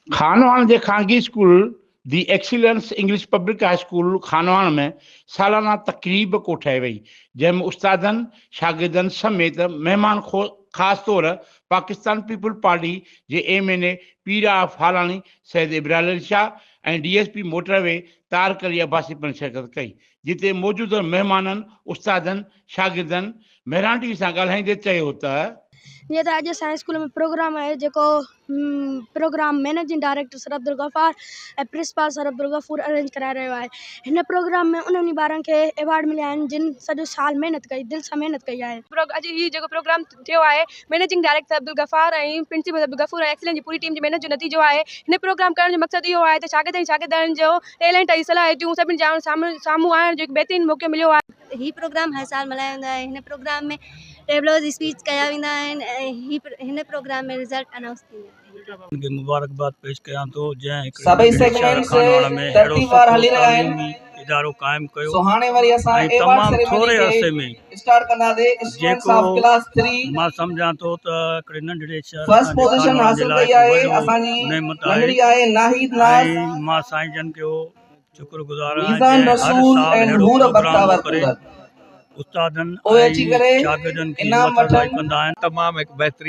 खानवान जे ख़ानगी school the excellence English public high school Khanwahan में सालाना तक़रीब कोठाई वई, जंहिंमें उस्तादनि शागिर्दनि समेत महिमान ख़ासि तौर पाकिस्तान पीपल party J MNA Pir of हालानी Syed Ibrahim Shah ऐं DSP मोटरवे तारक अली अब्बासी पिणु शिरकत कई, जिते मौजूदु महिमाननि उस्तादनि शागिर्दनि मेहरानगी सां ॻाल्हाईंदे चयो त ये तो अॼु असांजे स्कूल में प्रोग्राम आहे जेको programme managing director sir Abdul Ghaffar ऐं principal sir Abdul Ghafoor arrange कराए रहियो आहे। हिन प्रोग्राम में उन्हनि ॿारनि खे अवार्ड मिलिया आहिनि जिन सॼो साल महिनत कई, दिलि सां महिनत कई आहे। अॼु ही जेको प्रोग्राम थियो आहे मैनेजिंग डायरेक्टर अब्दुल गफ़ार ऐं प्रिंसिपल अब्दुल गफ़ूर ऐं एक्सीलेंस जी पूरी टीम जी महिनत जो नतीजो आहे। हिन प्रोग्राम करण जो मक़सदु इहो आहे त शागिर्दनि जो टैलेंट ऐं सलाहियतूं सभिनी ॼाण साम्हूं आणण जो हिकु बहितरीनु मौक़ो मिलियो आहे। ही प्रोग्राम हर साल मल्हायो वेंदो आहे। हिन प्रोग्राम में टेबलोज़ स्पीच कया वेंदा आहिनि ऐं हिन प्रोग्राम में रिज़ल्ट अनाउंस थींदा आहिनि। मुबारकबाद पेश कयां थो जंहिं सभई सेगमेंट्स तरतीबवार हली रहिया आहिनि। इदारो कायम कयो सो हाणे वरी असां तमाम थोड़े अरसे में स्टार्ट कंदासीं स्टूडेंट्स ऑफ क्लास 3 मां समझां थो त हिकिड़े नंढड़े शहर फर्स्ट पोजीशन हासिल कई आहे असांजी नंढड़ी आहे नाहिद नाज़। मां साईं जन जो शुक्रगुज़ार मीज़ान रसूल ऐं नूर बख्तावर उस्तादनि ओए अची करे शागिर्दनि खे इनाम वठनि कंदा आहिनि। तमामु हिकु बहितरीनु